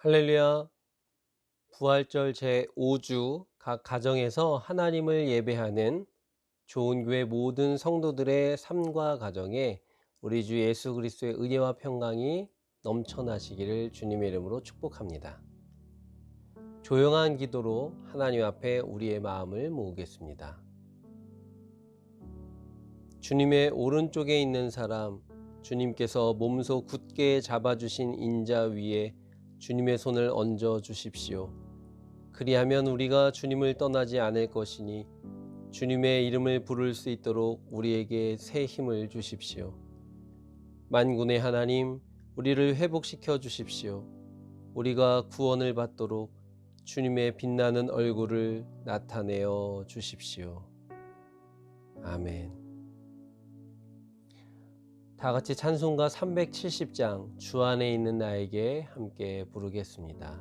할렐루야. 부활절 제5주 각 가정에서 하나님을 예배하는 좋은 교회 모든 성도들의 삶과 가정에 우리 주 예수 그리스도의 은혜와 평강이 넘쳐나시기를 주님의 이름으로 축복합니다. 조용한 기도로 하나님 앞에 우리의 마음을 모으겠습니다. 주님의 오른쪽에 있는 사람, 주님께서 몸소 굳게 잡아주신 인자 위에 주님의 손을 얹어 주십시오. 그리하면 우리가 주님을 떠나지 않을 것이니 주님의 이름을 부를 수 있도록 우리에게 새 힘을 주십시오. 만군의 하나님, 우리를 회복시켜 주십시오. 우리가 구원을 받도록 주님의 빛나는 얼굴을 나타내어 주십시오. 아멘. 다 같이 찬송가 370장 주 안에 있는 나에게 함께 부르겠습니다.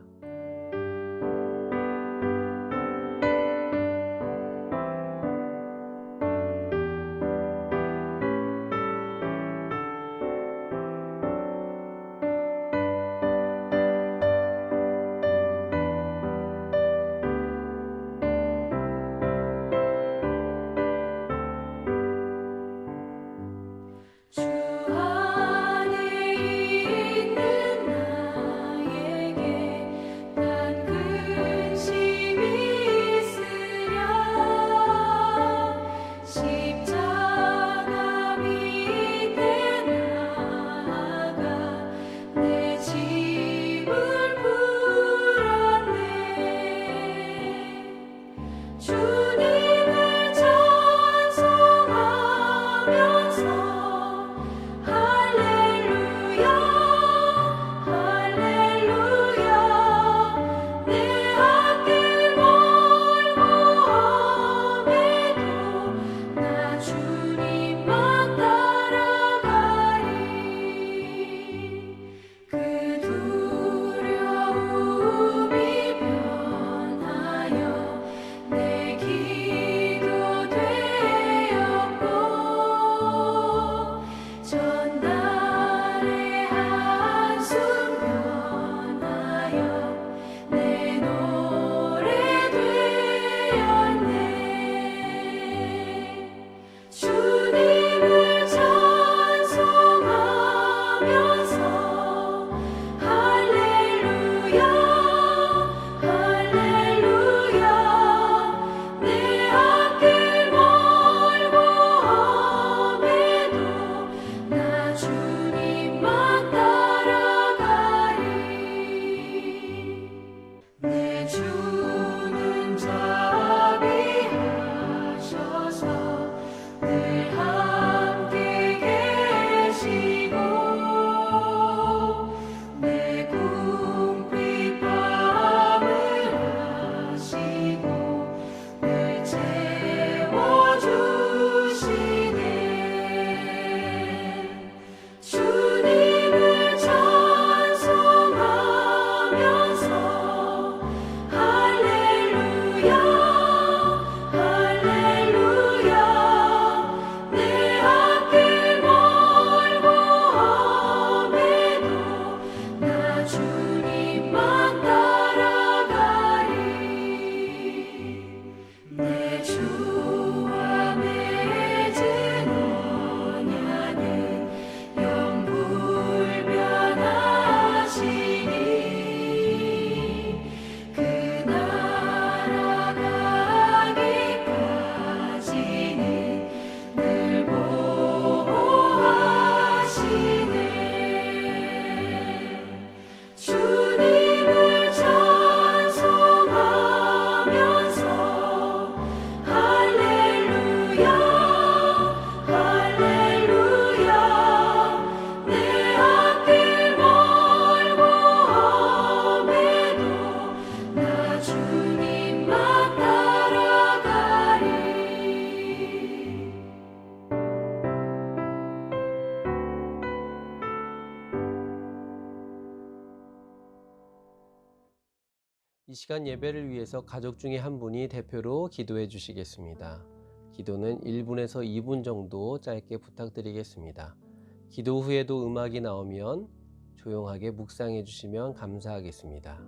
이 시간 예배를 위해서 가족 중에 한 분이 대표로 기도해 주시겠습니다. 기도는 1분에서 2분 정도 짧게 부탁드리겠습니다. 기도 후에도 음악이 나오면 조용하게 묵상해 주시면 감사하겠습니다.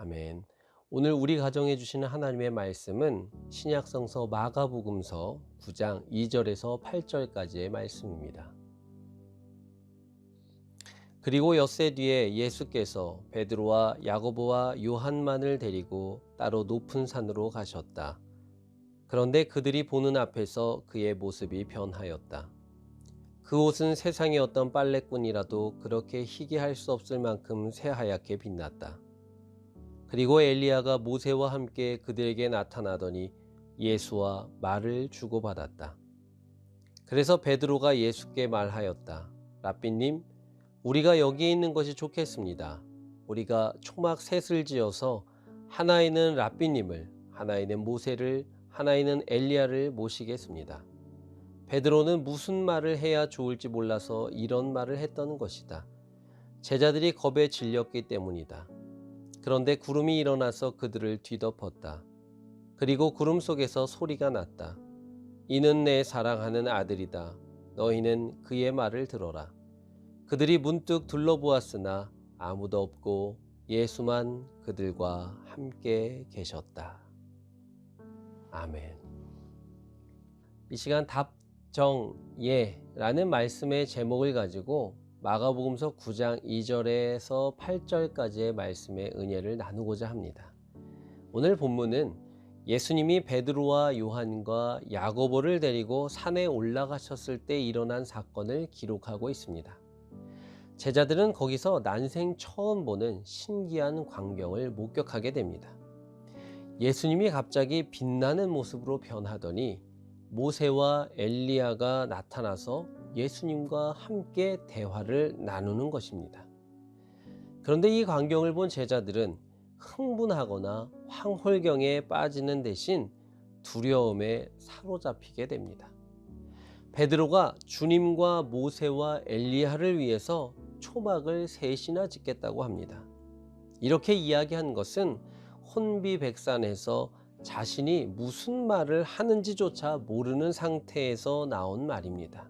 아멘. 오늘 우리 가정해 주시는 하나님의 말씀은 신약성서 마가복음서 9장 2절에서 8절까지의 말씀입니다. 그리고 엿새 뒤에 예수께서 베드로와 야고보와 요한만을 데리고 따로 높은 산으로 가셨다. 그런데 그들이 보는 앞에서 그의 모습이 변하였다. 그 옷은 세상의 어떤 빨래꾼이라도 그렇게 희게 할 수 없을 만큼 새하얗게 빛났다. 그리고 엘리야가 모세와 함께 그들에게 나타나더니 예수와 말을 주고받았다. 그래서 베드로가 예수께 말하였다. 랍비님, 우리가 여기에 있는 것이 좋겠습니다. 우리가 초막 셋을 지어서 하나에는 랍비님을, 하나에는 모세를, 하나에는 엘리야를 모시겠습니다. 베드로는 무슨 말을 해야 좋을지 몰라서 이런 말을 했던 것이다. 제자들이 겁에 질렸기 때문이다. 그런데 구름이 일어나서 그들을 뒤덮었다. 그리고 구름 속에서 소리가 났다. 이는 내 사랑하는 아들이다. 너희는 그의 말을 들어라. 그들이 문득 둘러보았으나 아무도 없고 예수만 그들과 함께 계셨다. 아멘. 이 시간 답정예라는 말씀의 제목을 가지고 마가복음서 9장 2절에서 8절까지의 말씀의 은혜를 나누고자 합니다. 오늘 본문은 예수님이 베드로와 요한과 야고보를 데리고 산에 올라가셨을 때 일어난 사건을 기록하고 있습니다. 제자들은 거기서 난생 처음 보는 신기한 광경을 목격하게 됩니다. 예수님이 갑자기 빛나는 모습으로 변하더니 모세와 엘리야가 나타나서 예수님과 함께 대화를 나누는 것입니다. 그런데 이 광경을 본 제자들은 흥분하거나 황홀경에 빠지는 대신 두려움에 사로잡히게 됩니다. 베드로가 주님과 모세와 엘리야를 위해서 초막을 셋이나 짓겠다고 합니다. 이렇게 이야기한 것은 혼비백산해서 자신이 무슨 말을 하는지조차 모르는 상태에서 나온 말입니다.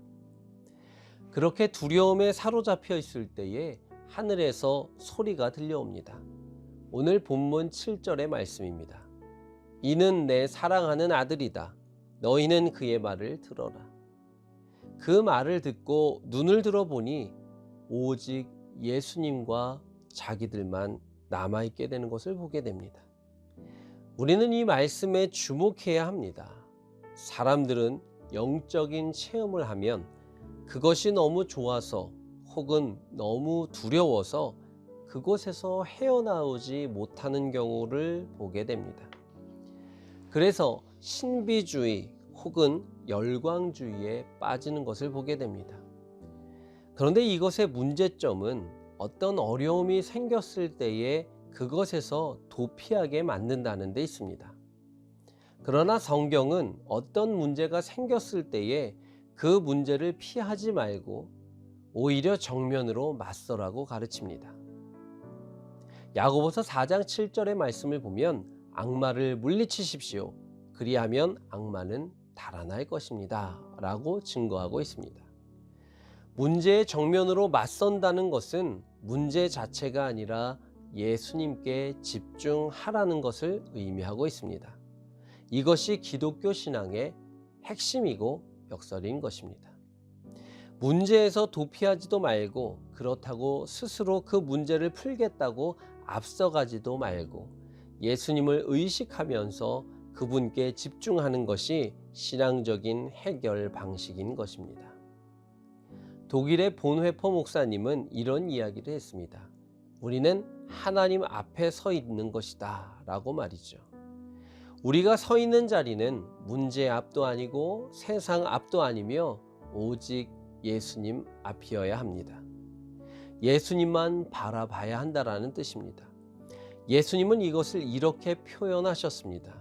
그렇게 두려움에 사로잡혀 있을 때에 하늘에서 소리가 들려옵니다. 오늘 본문 7절의 말씀입니다. 이는 내 사랑하는 아들이다. 너희는 그의 말을 들어라. 그 말을 듣고 눈을 들어보니 오직 예수님과 자기들만 남아있게 되는 것을 보게 됩니다. 우리는 이 말씀에 주목해야 합니다. 사람들은 영적인 체험을 하면 그것이 너무 좋아서 혹은 너무 두려워서 그곳에서 헤어나오지 못하는 경우를 보게 됩니다. 그래서 신비주의 혹은 열광주의에 빠지는 것을 보게 됩니다. 그런데 이것의 문제점은 어떤 어려움이 생겼을 때에 그것에서 도피하게 만든다는 데 있습니다. 그러나 성경은 어떤 문제가 생겼을 때에 그 문제를 피하지 말고 오히려 정면으로 맞서라고 가르칩니다. 야고보서 4장 7절의 말씀을 보면 악마를 물리치십시오. 그리하면 악마는 달아날 것입니다. 라고 증거하고 있습니다. 문제의 정면으로 맞선다는 것은 문제 자체가 아니라 예수님께 집중하라는 것을 의미하고 있습니다. 이것이 기독교 신앙의 핵심이고 역설인 것입니다. 문제에서 도피하지도 말고 그렇다고 스스로 그 문제를 풀겠다고 앞서가지도 말고 예수님을 의식하면서 그분께 집중하는 것이 신앙적인 해결 방식인 것입니다. 독일의 본회퍼 목사님은 이런 이야기를 했습니다. 우리는 하나님 앞에 서 있는 것이다 라고 말이죠. 우리가 서 있는 자리는 문제 앞도 아니고 세상 앞도 아니며 오직 예수님 앞이어야 합니다. 예수님만 바라봐야 한다라는 뜻입니다. 예수님은 이것을 이렇게 표현하셨습니다.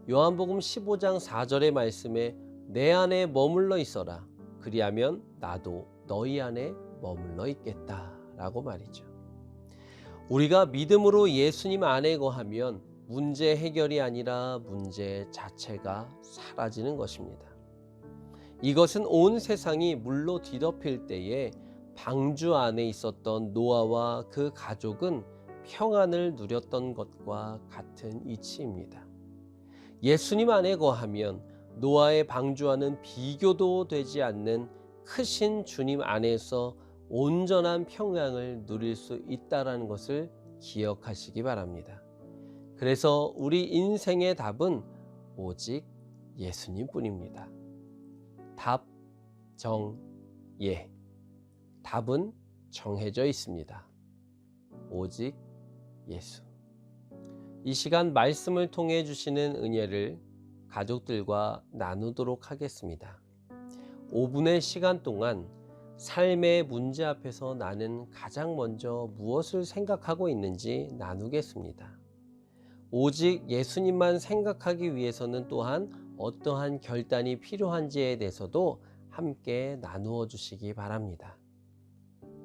요한복음 15장 4절의 말씀에 내 안에 머물러 있어라. 그리하면 나도 너희 안에 머물러 있겠다 라고 말이죠. 우리가 믿음으로 예수님 안에 거하면 문제 해결이 아니라 문제 자체가 사라지는 것입니다. 이것은 온 세상이 물로 뒤덮일 때에 방주 안에 있었던 노아와 그 가족은 평안을 누렸던 것과 같은 이치입니다. 예수님 안에 거하면 노아의 방주와는 비교도 되지 않는 크신 주님 안에서 온전한 평강을 누릴 수 있다는 것을 기억하시기 바랍니다. 그래서 우리 인생의 답은 오직 예수님뿐입니다. 답, 정, 예. 답은 정해져 있습니다. 오직 예수. 이 시간 말씀을 통해 주시는 은혜를 가족들과 나누도록 하겠습니다. 5분의 시간 동안 삶의 문제 앞에서 나는 가장 먼저 무엇을 생각하고 있는지 나누겠습니다. 오직 예수님만 생각하기 위해서는 또한 어떠한 결단이 필요한지에 대해서도 함께 나누어 주시기 바랍니다.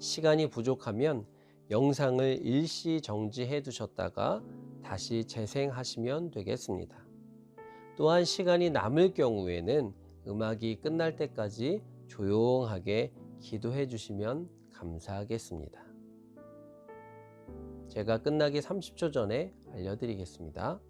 시간이 부족하면 영상을 일시 정지해 두셨다가 다시 재생하시면 되겠습니다. 또한 시간이 남을 경우에는 음악이 끝날 때까지 조용하게 기도해 주시면 감사하겠습니다. 제가 끝나기 30초 전에 알려드리겠습니다.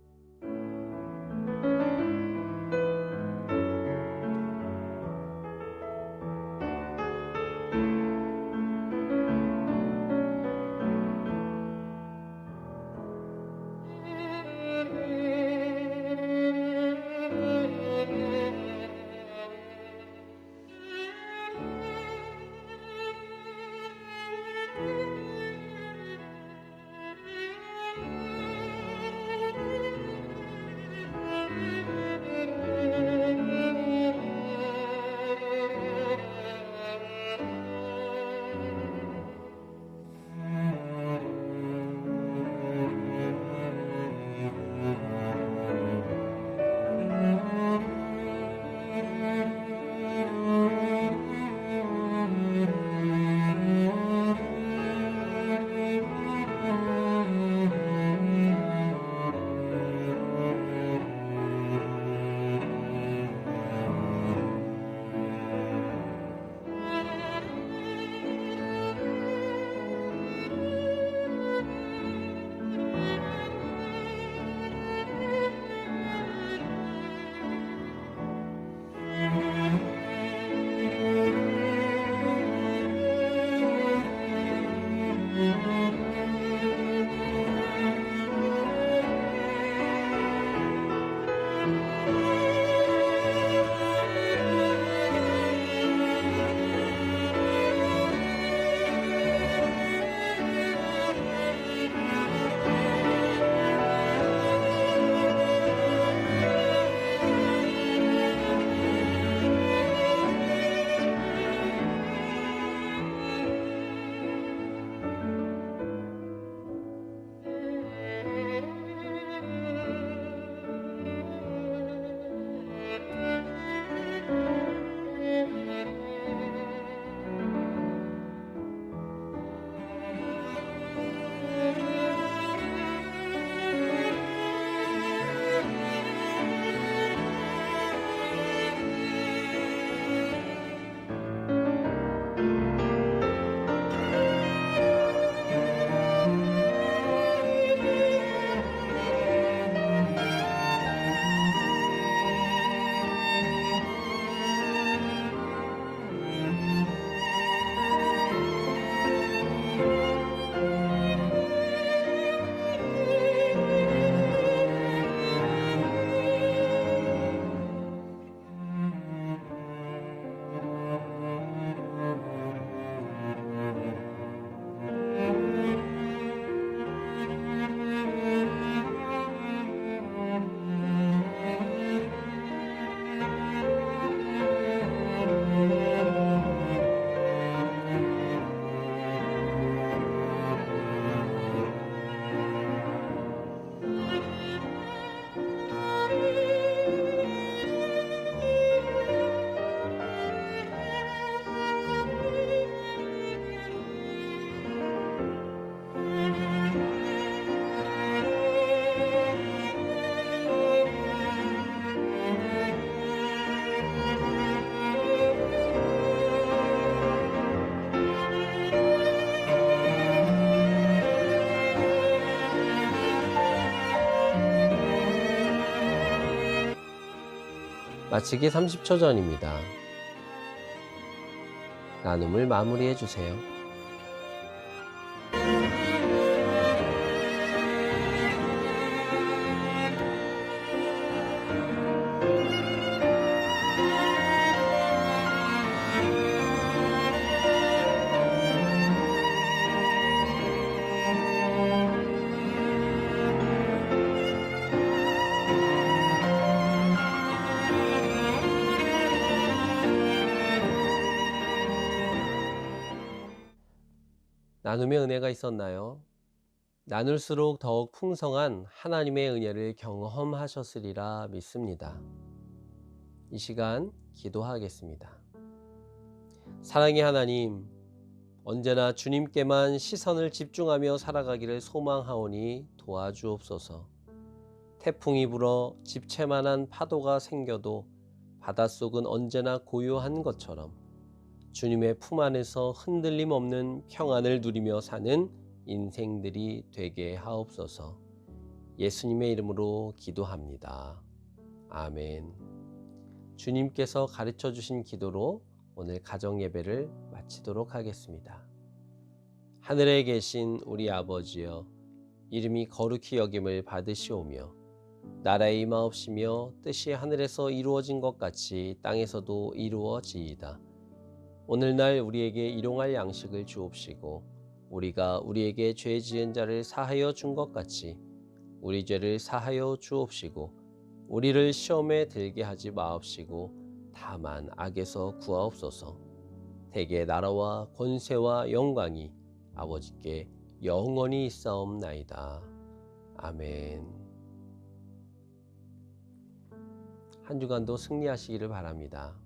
마치기 30초 전입니다. 나눔을 마무리해 주세요. 나눔의 은혜가 있었나요? 나눌수록 더욱 풍성한 하나님의 은혜를 경험하셨으리라 믿습니다. 이 시간 기도하겠습니다. 사랑의 하나님, 언제나 주님께만 시선을 집중하며 살아가기를 소망하오니 도와주옵소서. 태풍이 불어 집채만한 파도가 생겨도 바닷속은 언제나 고요한 것처럼 주님의 품 안에서 흔들림 없는 평안을 누리며 사는 인생들이 되게 하옵소서. 예수님의 이름으로 기도합니다. 아멘. 주님께서 가르쳐 주신 기도로 오늘 가정 예배를 마치도록 하겠습니다. 하늘에 계신 우리 아버지여, 이름이 거룩히 여김을 받으시오며 나라의 임하옵시며 뜻이 하늘에서 이루어진 것 같이 땅에서도 이루어지이다. 오늘날 우리에게 일용할 양식을 주옵시고 우리가 우리에게 죄 지은 자를 사하여 준 것 같이 우리 죄를 사하여 주옵시고 우리를 시험에 들게 하지 마옵시고 다만 악에서 구하옵소서. 대개 나라와 권세와 영광이 아버지께 영원히 있사옵나이다. 아멘. 한 주간도 승리하시기를 바랍니다.